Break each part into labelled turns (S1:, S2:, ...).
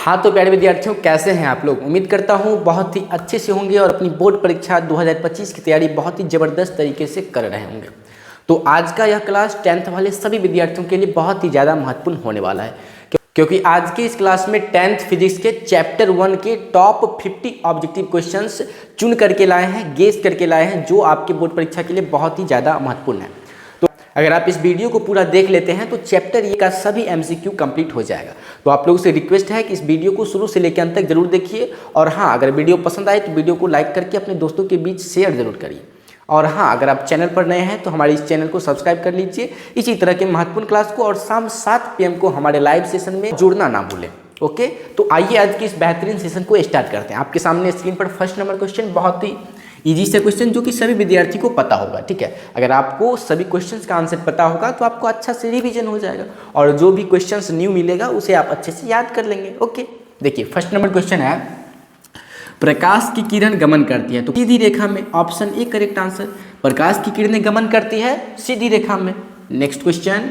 S1: हाँ तो प्यारे विद्यार्थियों, कैसे हैं आप लोग। उम्मीद करता हूँ बहुत ही अच्छे से होंगे और अपनी बोर्ड परीक्षा 2025 की तैयारी बहुत ही ज़बरदस्त तरीके से कर रहे होंगे। तो आज का यह क्लास 10th वाले सभी विद्यार्थियों के लिए बहुत ही ज़्यादा महत्वपूर्ण होने वाला है, क्योंकि आज के इस क्लास में 10th फिजिक्स के चैप्टर 1 के टॉप 50 ऑब्जेक्टिव क्वेश्चंस चुन करके लाए हैं, गेस करके लाए हैं, जो आपके बोर्ड परीक्षा के लिए बहुत ही ज़्यादा महत्वपूर्ण है। तो अगर आप इस वीडियो को पूरा देख लेते हैं तो चैप्टर ये का सभी MCQ कंप्लीट हो जाएगा। तो आप लोगों से रिक्वेस्ट है कि इस वीडियो को शुरू से लेकर अंत तक जरूर देखिए, और हाँ, अगर वीडियो पसंद आए तो वीडियो को लाइक करके अपने दोस्तों के बीच शेयर जरूर करिए। और हाँ, अगर आप चैनल पर नए हैं तो हमारे इस चैनल को सब्सक्राइब कर लीजिए इसी तरह के महत्वपूर्ण क्लास को, और शाम 7 PM को हमारे लाइव सेशन में जुड़ना ना भूलें। ओके, तो आइए आज के इस बेहतरीन सेशन को स्टार्ट करते हैं। आपके सामने स्क्रीन पर फर्स्ट नंबर क्वेश्चन, बहुत ही इजी से क्वेश्चन जो कि सभी विद्यार्थी को पता होगा। ठीक है, अगर आपको सभी क्वेश्चंस का आंसर पता होगा तो आपको अच्छा से रिवीजन हो जाएगा, और जो भी क्वेश्चंस न्यू मिलेगा उसे आप अच्छे से याद कर लेंगे। ओके, देखिए फर्स्ट नंबर क्वेश्चन है, प्रकाश की किरण गमन करती है तो सीधी रेखा में। Option A correct answer. प्रकाश की किरणें गमन करती है सीधी रेखा में। नेक्स्ट क्वेश्चन,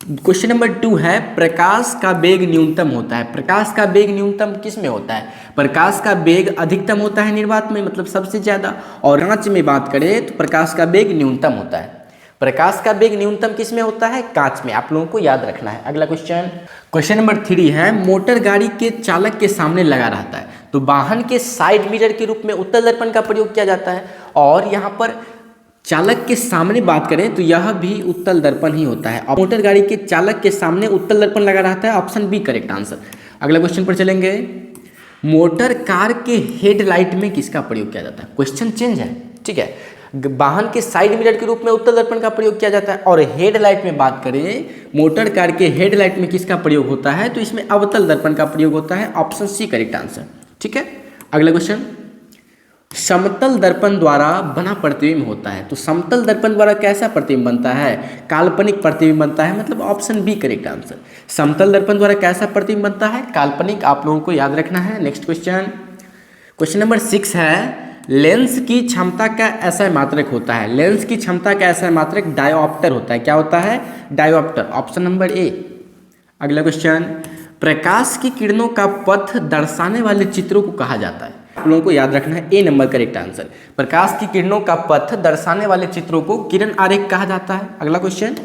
S1: क्वेश्चन नंबर 2 है, प्रकाश का वेग न्यूनतम होता है। प्रकाश का वेग न्यूनतम किस में होता है? प्रकाश का वेग अधिकतम होता है निर्वात में, मतलब सबसे ज्यादा, और कांच में बात करें तो प्रकाश का वेग न्यूनतम होता है। प्रकाश का वेग न्यूनतम किस में होता है? कांच में। आप लोगों को याद रखना है। अगला क्वेश्चन, क्वेश्चन नंबर 3 है, मोटर गाड़ी के चालक के सामने लगा रहता है तो वाहन के साइड मिरर के रूप में उत्तल दर्पण का प्रयोग किया जाता है। और यहाँ पर चालक के सामने बात करें तो यह भी उत्तल दर्पण ही होता है। मोटर गाड़ी के चालक के सामने उत्तल दर्पण लगा रहता है। Option B correct answer. अगला क्वेश्चन पर चलेंगे, मोटर कार के हेडलाइट में किसका प्रयोग किया जाता है? क्वेश्चन चेंज है। ठीक है, वाहन के साइड मिरर के रूप में उत्तल दर्पण का प्रयोग किया जाता है, और हेडलाइट में बात करें, मोटर कार के हेडलाइट में किसका प्रयोग होता है? तो इसमें अवतल दर्पण का प्रयोग होता है। Option C correct answer. ठीक है, अगला क्वेश्चन, समतल दर्पण द्वारा बना प्रतिबिंब होता है तो समतल दर्पण द्वारा कैसा प्रतिबिंब बनता है? काल्पनिक प्रतिबिंब बनता है, मतलब ऑप्शन बी करेक्ट आंसर। समतल दर्पण द्वारा कैसा प्रतिबिंब बनता है? काल्पनिक। आप लोगों को याद रखना है। नेक्स्ट क्वेश्चन, क्वेश्चन नंबर 6 है, लेंस की क्षमता का ऐसा मात्रक होता है। लेंस की क्षमता का ऐसा मात्रक डायोप्टर होता है। क्या होता है? डायोप्टर। ऑप्शन नंबर ए। अगला क्वेश्चन, प्रकाश की किरणों का पथ दर्शाने वाले चित्रों को कहा जाता है। आप लोगों को याद रखना है, ए नंबर करेक्ट आंसर। प्रकाश की किरणों का पथ दर्शाने वाले चित्रों को किरण आरेख कहा जाता है। अगला क्वेश्चन,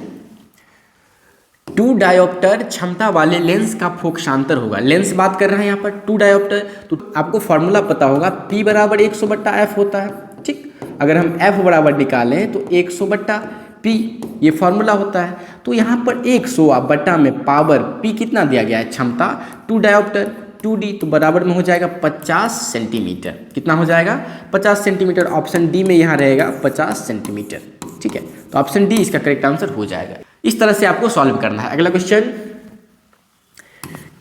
S1: 2 डायोप्टर क्षमता वाले लेंस का फोकसांतर होगा। लेंस बात कर रहे हैं यहाँ पर 2 डायोप्टर, तो आपको फॉर्मूला पता होगा, P बराबर 100/f होता है। ठीक, अगर हम F बराबर निकालें तो 100/P ये फॉर्मूला होता है। तो यहाँ पर 100 बटा में पावर P कितना दिया गया है? क्षमता 2 डायोप्टर 2D, तो बराबर में हो जाएगा 50 सेंटीमीटर। कितना हो जाएगा? 50 सेंटीमीटर। ऑप्शन डी में यहाँ रहेगा 50 सेंटीमीटर। ठीक है, तो ऑप्शन डी इसका करेक्ट आंसर हो जाएगा। इस तरह से आपको सॉल्व करना है। अगला क्वेश्चन,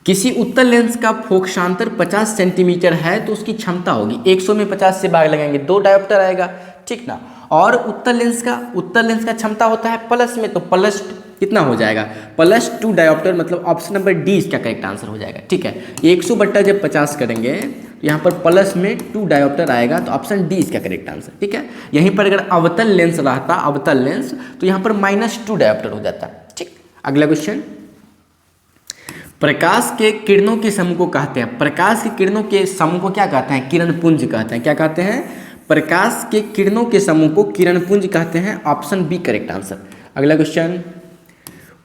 S1: किसी उत्तल लेंस का फोकसांतर 50 सेंटीमीटर है तो उसकी क्षमता होगी, 100 में 50 से भाग लगाएंगे 2 डायोप्टर आएगा। ठीक ना, और उत्तल लेंस का क्षमता होता है प्लस में, तो प्लस कितना हो जाएगा? +2 डायोप्टर, मतलब ऑप्शन नंबर डी इसका करेक्ट आंसर हो जाएगा। ठीक है, 100 बट्टा जब 50 करेंगे तो यहाँ पर प्लस में 2 डायोप्टर आएगा, तो ऑप्शन डी इसका करेक्ट आंसर। ठीक है, यहीं पर अगर अवतल लेंस रहता, अवतल लेंस, तो यहाँ पर -2 डायोप्टर हो जाता। ठीक, अगला क्वेश्चन, प्रकाश के किरणों के समूह को कहते हैं। प्रकाश के किरणों के समूह को क्या कहते हैं? किरण पुंज कहते हैं। क्या कहते हैं? प्रकाश के किरणों के समूह को किरण पुंज कहते हैं। Option B correct answer. अगला क्वेश्चन,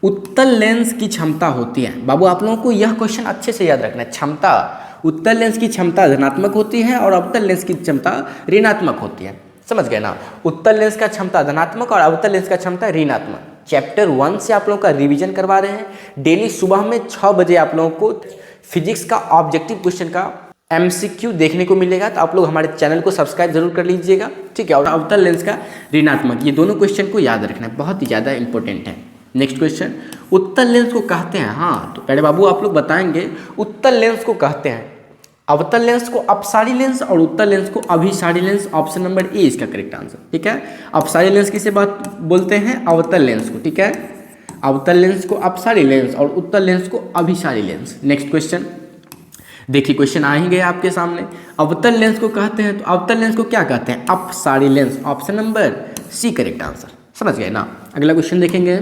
S1: उत्तल लेंस की क्षमता होती है। बाबू आप लोगों को यह क्वेश्चन अच्छे से याद रखना है। क्षमता, उत्तल लेंस की क्षमता धनात्मक होती है और अवतल लेंस की क्षमता ऋणात्मक होती है। समझ गए ना? उत्तल लेंस का क्षमता धनात्मक और अवतल लेंस का क्षमता ऋणात्मक। चैप्टर 1 से आप लोगों का रिवीजन करवा रहे हैं। डेली सुबह में 6 बजे आप लोगों को फिजिक्स का ऑब्जेक्टिव क्वेश्चन का MCQ देखने को मिलेगा, तो आप लोग हमारे चैनल को सब्सक्राइब जरूर कर लीजिएगा। ठीक है, और अवतल लेंस का ऋणात्मक, ये दोनों क्वेश्चन को याद रखना है, बहुत ही ज़्यादा इंपॉर्टेंट है। नेक्स्ट क्वेश्चन, उत्तल लेंस को कहते हैं, हाँ तो पहले बाबू आप लोग बताएंगे, उत्तल लेंस को कहते हैं, अवतल लेंस को अपसारी लेंस और उत्तल लेंस को अभिसारी लेंस। ऑप्शन नंबर ए इसका करेक्ट आंसर। ठीक है, अपसारी लेंस किसे बात बोलते हैं? अवतल लेंस को। ठीक है, अवतल लेंस को अपसारी लेंस और उत्तल लेंस को अभिसारी लेंस। नेक्स्ट क्वेश्चन, देखिए क्वेश्चन आ ही गया आपके सामने। अवतल लेंस को कहते हैं तो अवतल लेंस को क्या कहते हैं? अपसारी lens. Option number C correct answer. समझ गए ना? अगला क्वेश्चन देखेंगे,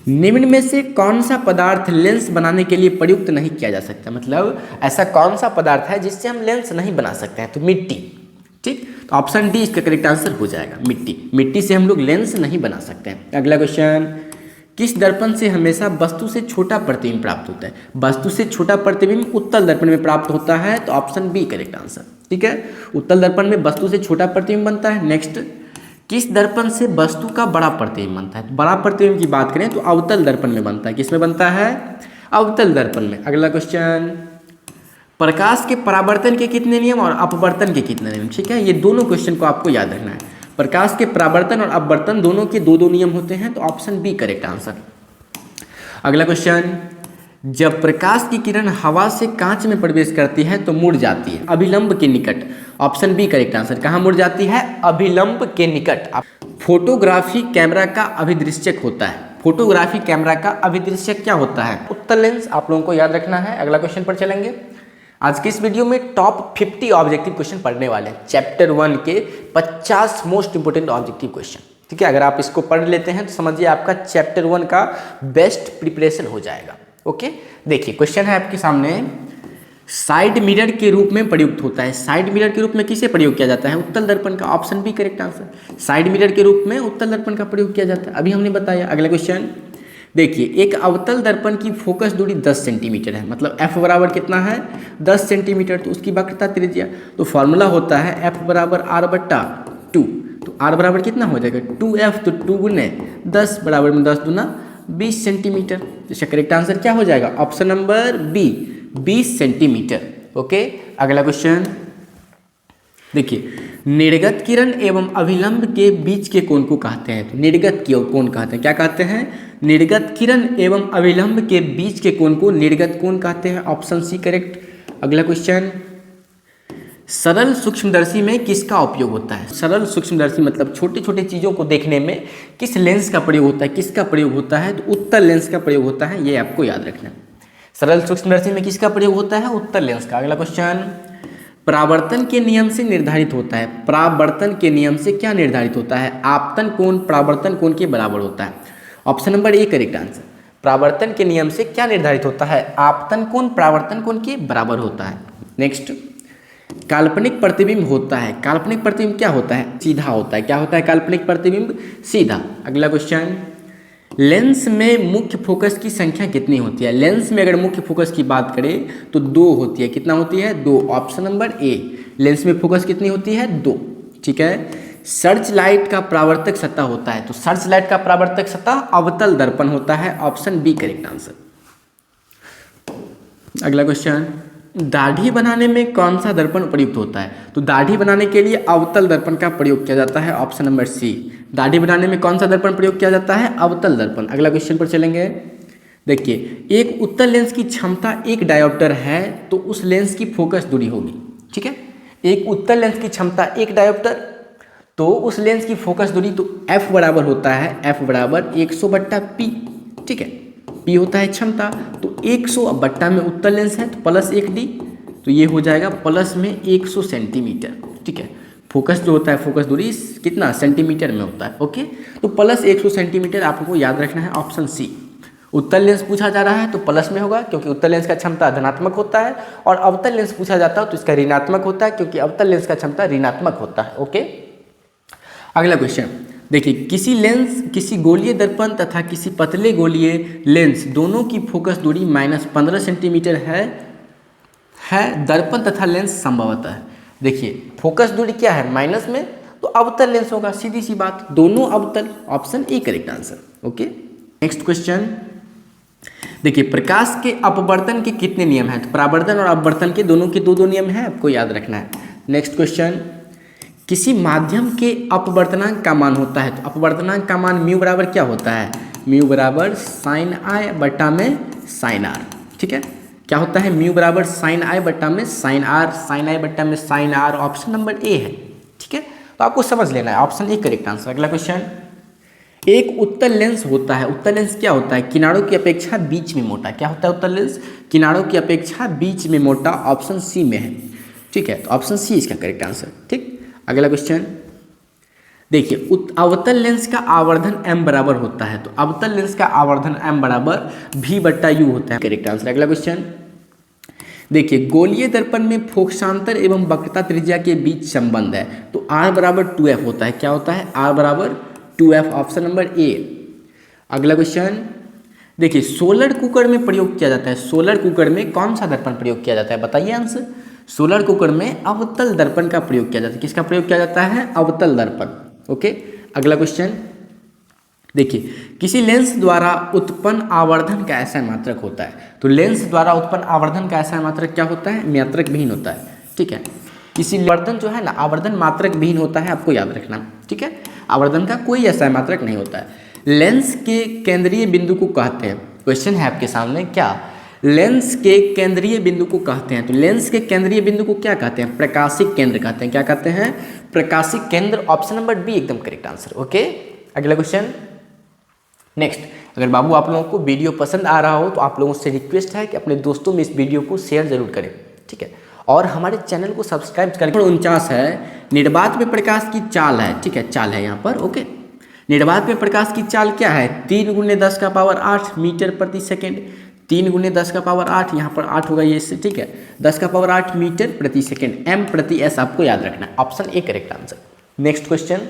S1: निम्न में से कौन सा पदार्थ लेंस बनाने के लिए प्रयुक्त नहीं किया जा सकता, मतलब ऐसा कौन सा पदार्थ है जिससे हम लेंस नहीं बना सकते हैं, तो मिट्टी। ठीक, तो ऑप्शन डी इसका करेक्ट आंसर हो जाएगा, मिट्टी। मिट्टी से हम लोग लेंस नहीं बना सकते हैं। अगला क्वेश्चन, किस दर्पण से हमेशा वस्तु से छोटा प्रतिबिंब प्राप्त होता है? वस्तु से छोटा प्रतिबिंब उत्तल दर्पण में प्राप्त होता है, तो ऑप्शन बी करेक्ट आंसर। ठीक है, उत्तल दर्पण में वस्तु से छोटा प्रतिबिंब बनता है। नेक्स्ट, किस दर्पण से वस्तु का बड़ा प्रतिबिंब बनता है? तो बड़ा प्रतिबिंब की बात करें तो अवतल दर्पण में बनता है। किसमें बनता है? अवतल दर्पण में। अगला क्वेश्चन, प्रकाश के परावर्तन के कितने नियम और अपवर्तन के कितने नियम? ठीक है, ये दोनों क्वेश्चन को आपको याद रखना है। प्रकाश के परावर्तन और अपवर्तन दोनों के दो दो नियम होते हैं, तो ऑप्शन बी करेक्ट आंसर। अगला क्वेश्चन, जब प्रकाश की किरण हवा से कांच में प्रवेश करती है तो मुड़ जाती है, अभिलंब के निकट। Option B correct answer. कहाँ मुड़ जाती है? अभिलंब के निकट। फोटोग्राफी कैमरा का अभिदृश्यक होता है। फोटोग्राफी कैमरा का अभिदृश्यक क्या होता है? उत्तल लेंस। आप लोगों को याद रखना है। अगला क्वेश्चन पर चलेंगे। आज के इस वीडियो में टॉप 50 ऑब्जेक्टिव क्वेश्चन पढ़ने वाले हैं, चैप्टर 1 के 50 मोस्ट इंपोर्टेंट ऑब्जेक्टिव क्वेश्चन। ठीक है, अगर आप इसको पढ़ लेते हैं तो समझिए आपका चैप्टर 1 का बेस्ट प्रिपरेशन हो जाएगा। ओके, देखिए क्वेश्चन है आपके सामने, साइड मिरर के रूप में प्रयुक्त होता है। साइड मिरर के रूप में किसे प्रयोग किया जाता है? उत्तल दर्पण का। Option B correct answer. Side mirror के रूप में उत्तल दर्पण का प्रयोग किया जाता है, अभी हमने बताया। अगला क्वेश्चन देखिए, एक अवतल दर्पण की फोकस दूरी 10 सेंटीमीटर है, मतलब f बराबर कितना है? 10 सेंटीमीटर। तो उसकी वक्रता त्रिज्या, तो फॉर्मूला होता है f बराबर r/2। तो r बराबर कितना हो जाएगा? 2f, तो 2 गुने 10 बराबर में 10 दूना 20 सेंटीमीटर। तो इसका करेक्ट आंसर क्या हो जाएगा? Option number B, 20 centimetre. Okay, अगला क्वेश्चन देखिए, निर्गत किरण एवं अभिलंब के बीच के कोण को कहते हैं। तो निर्गत की कोण कहते हैं, क्या कहते हैं? निर्गत किरण एवं अभिलंब के बीच के कोण को निर्गत कोण कहते हैं। Option C correct. अगला क्वेश्चन, सरल सूक्ष्मदर्शी में किसका उपयोग होता है? सरल सूक्ष्मदर्शी मतलब छोटी छोटी चीज़ों को देखने में किस लेंस का प्रयोग होता है? किसका प्रयोग होता है? तो उत्तल लेंस का प्रयोग होता है, ये आपको याद रखना है। सरल सूक्ष्मदर्शी में किसका प्रयोग होता है? उत्तल लेंस का। अगला क्वेश्चन, परावर्तन के नियम से निर्धारित होता है। परावर्तन के नियम से क्या निर्धारित होता है? आपतन कोण परावर्तन कोण के बराबर होता है। ऑप्शन नंबर ए करेक्ट आंसर। परावर्तन के नियम से क्या निर्धारित होता है? आपतन कोण परावर्तन कोण के बराबर होता है। नेक्स्ट, काल्पनिक प्रतिबिंब होता है। काल्पनिक प्रतिबिंब क्या होता है? सीधा होता है। क्या होता है काल्पनिक प्रतिबिंब? सीधा। अगला क्वेश्चन, लेंस में मुख्य फोकस की संख्या कितनी होती है? लेंस में अगर मुख्य फोकस की बात करें तो 2 होती है। कितना होती है? 2। ऑप्शन नंबर ए, लेंस में फोकस कितनी होती है? 2। ठीक है, सर्च लाइट का परावर्तक सतह होता है। तो सर्च लाइट का परावर्तक सतह अवतल दर्पण होता है। Option B correct answer. अगला क्वेश्चन, दाढ़ी बनाने में कौन सा दर्पण प्रयुक्त होता है? तो दाढ़ी बनाने के लिए अवतल दर्पण का प्रयोग किया जाता है। ऑप्शन नंबर सी, दाढ़ी बनाने में कौन सा दर्पण प्रयोग किया जाता है? अवतल दर्पण। अगला क्वेश्चन पर चलेंगे। देखिए, एक उत्तल लेंस की क्षमता 1 डायोप्टर है, तो उस लेंस की फोकस दूरी होगी। ठीक है, एक उत्तल लेंस की क्षमता 1 डायोप्टर, तो उस लेंस की फोकस दूरी, तो f बराबर होता है f बराबर 100/p। ठीक है, p होता है क्षमता, तो 100 बट्टा में उत्तल लेंस है तो प्लस 1d, तो ये हो जाएगा प्लस में 100 सेंटीमीटर। ठीक है, फोकस जो होता है फोकस दूरी कितना सेंटीमीटर में होता है। ओके, तो प्लस 100 सेंटीमीटर आपको याद रखना है। ऑप्शन सी, उत्तल लेंस पूछा जा रहा है तो प्लस में होगा क्योंकि उत्तल लेंस का क्षमता धनात्मक होता है, और अवतल लेंस पूछा जाता है तो इसका ऋणात्मक होता है क्योंकि अवतल लेंस का क्षमता ऋणात्मक होता है। ओके, अगला क्वेश्चन देखिए, किसी गोलीय दर्पण तथा किसी पतले गोलीय लेंस दोनों की फोकस दूरी -15 सेंटीमीटर है दर्पण तथा लेंस संभवतः। देखिए, फोकस दूरी क्या है? माइनस में, तो अवतल लेंस होगा, सीधी सी बात, दोनों अवतल। Option A correct answer. Okay, next question देखिए, प्रकाश के अपवर्तन के कितने नियम हैं? तो परावर्तन और अपवर्तन के दोनों के दो नियम हैं, आपको याद रखना है। नेक्स्ट क्वेश्चन, किसी माध्यम के अपवर्तनांक का मान होता है, तो अपवर्तनांक का मान म्यू बराबर क्या होता है? म्यू बराबर साइन आई बट्टा में साइन आर। ठीक है, क्या होता है? म्यू बराबर साइन आई बट्टा में साइन आर, साइन आई बट्टा में sine R. Option number A है। ठीक है, तो आपको समझ लेना है, ऑप्शन ए करेक्ट आंसर। अगला क्वेश्चन, एक उत्तल लेंस होता है। उत्तल लेंस क्या होता है? किनारों की अपेक्षा बीच में मोटा। क्या होता है उत्तल लेंस? किनारों की अपेक्षा बीच में मोटा। ऑप्शन सी में है। ठीक है, तो ऑप्शन सी इसका करेक्ट आंसर। ठीक, अगला क्वेश्चन, देखिए अवतल लेंस का आवर्धन m बराबर होता है, तो अवतल लेंस का आवर्धन m बराबर v/u होता है। Correct answer. अगला क्वेश्चन देखिए, गोलीय दर्पण में फोकसांतर एवं वक्रता त्रिज्या के बीच संबंध है, तो r बराबर 2f होता है। क्या होता है? r बराबर 2f, ऑप्शन नंबर ए। अगला क्वेश्चन देखिए, सोलर कुकर में प्रयोग किया जाता है, सोलर कुकर में कौन सा दर्पण प्रयोग किया जाता है? बताइए आंसर। सोलर कुकर में अवतल दर्पण का प्रयोग किया जाता है। किसका प्रयोग किया जाता है? अवतल दर्पण। ओके। अगला क्वेश्चन देखिए, किसी लेंस द्वारा उत्पन्न आवर्धन का ऐसा मात्रक होता है, तो लेंस द्वारा उत्पन्न आवर्धन का ऐसा मात्रक क्या होता है? मात्रक विहीन होता है। ठीक है, किसी आवर्धन जो है ना, आवर्धन मात्रक विहीन होता है, आपको याद रखना। ठीक है, आवर्धन का कोई ऐसा मात्रक नहीं होता है। लेंस के केंद्रीय बिंदु को कहते हैं, क्वेश्चन है आपके सामने, क्या लेंस के केंद्रीय बिंदु को कहते हैं? तो लेंस के केंद्रीय बिंदु को क्या कहते हैं? प्रकाशिक केंद्र कहते हैं। क्या कहते हैं? प्रकाशिक केंद्र, ऑप्शन नंबर बी एकदम करेक्ट आंसर। ओके। अगला क्वेश्चन नेक्स्ट, अगर बाबू आप लोगों को वीडियो पसंद आ रहा हो तो आप लोगों से रिक्वेस्ट है कि अपने दोस्तों में इस वीडियो को शेयर जरूर करें। ठीक है, और हमारे चैनल को सब्सक्राइब करें। 49 है, निर्वात में प्रकाश की चाल है। ठीक है, चाल है यहाँ पर। ओके, निर्वात में प्रकाश की चाल क्या है? 3 × 10⁸ मीटर प्रति सेकेंड। 3 × 10⁸, यहाँ पर 8 होगा ये इससे। ठीक है, 10⁸ मीटर प्रति सेकेंड, m/s आपको याद रखना है। Option A correct answer. Next question,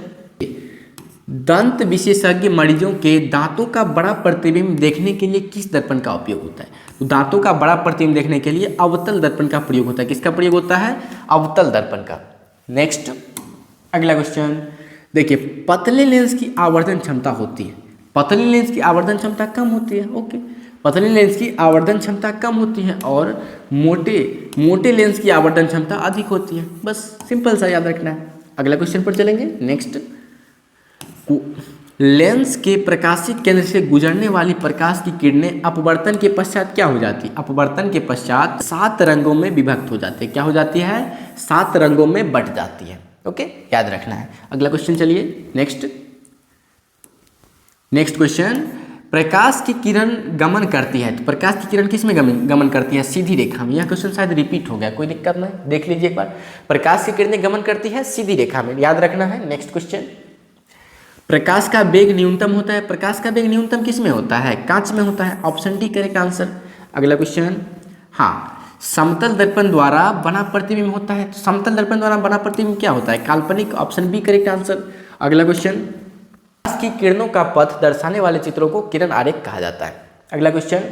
S1: दंत विशेषज्ञ मरीजों के दांतों का बड़ा प्रतिबिंब देखने के लिए किस दर्पण का उपयोग होता है? तो दांतों का बड़ा प्रतिबिंब देखने के लिए अवतल दर्पण का प्रयोग होता है। किसका प्रयोग होता है? अवतल दर्पण का। नेक्स्ट अगला क्वेश्चन देखिए, पतले लेंस की आवर्धन क्षमता होती है, पतले लेंस की आवर्धन क्षमता कम होती है। ओके, पतले लेंस की आवर्धन क्षमता कम होती है और मोटे लेंस की आवर्धन क्षमता अधिक होती है। बस सिंपल सा याद रखना है। अगला क्वेश्चन पर चलेंगे। नेक्स्ट, लेंस के प्रकाशित केंद्र से गुजरने वाली प्रकाश की किरणें अपवर्तन के पश्चात क्या हो जाती है? अपवर्तन के पश्चात 7 रंगों में विभक्त हो जाती है। क्या हो जाती है? 7 रंगों में बट जाती है। ओके, याद रखना है। अगला क्वेश्चन चलिए। नेक्स्ट क्वेश्चन, प्रकाश की किरण गमन करती है, तो प्रकाश की किरण किस में गमन करती है? सीधी रेखा में। यह क्वेश्चन शायद रिपीट हो गया, कोई दिक्कत नहीं, देख लीजिए एक बार। प्रकाश की किरणें गमन करती है सीधी रेखा में, याद रखना है। नेक्स्ट क्वेश्चन, प्रकाश का वेग न्यूनतम होता है, प्रकाश का वेग न्यूनतम किस में होता है? कांच में होता है। Option D correct answer. अगला क्वेश्चन, हाँ, समतल दर्पण द्वारा बना प्रतिबिंब होता है, तो समतल दर्पण द्वारा बना प्रतिबिंब क्या होता है? काल्पनिक। Option B correct answer. अगला क्वेश्चन, प्रकाश की किरणों का पथ दर्शाने वाले चित्रों को किरण आरेख कहा जाता है। अगला क्वेश्चन,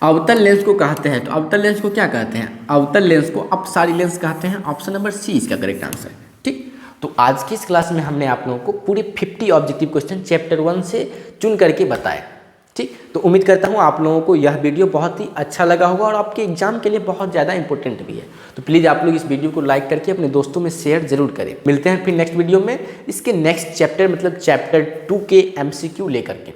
S1: अवतल लेंस को कहते हैं, तो अवतल लेंस को क्या कहते हैं? अवतल लेंस को अपसारी लेंस कहते हैं। ऑप्शन नंबर सी इसका करेक्ट आंसर। ठीक, तो आज की इस क्लास में हमने आप लोगों को पूरे 50 ऑब्जेक्टिव क्वेश्चन चैप्टर 1 से चुन करके बताए। ठीक, तो उम्मीद करता हूँ आप लोगों को यह वीडियो बहुत ही अच्छा लगा होगा और आपके एग्जाम के लिए बहुत ज़्यादा इंपॉर्टेंट भी है। तो प्लीज़ आप लोग इस वीडियो को लाइक करके अपने दोस्तों में शेयर जरूर करें। मिलते हैं फिर नेक्स्ट वीडियो में इसके नेक्स्ट चैप्टर मतलब चैप्टर 2 के MCQ लेकर के।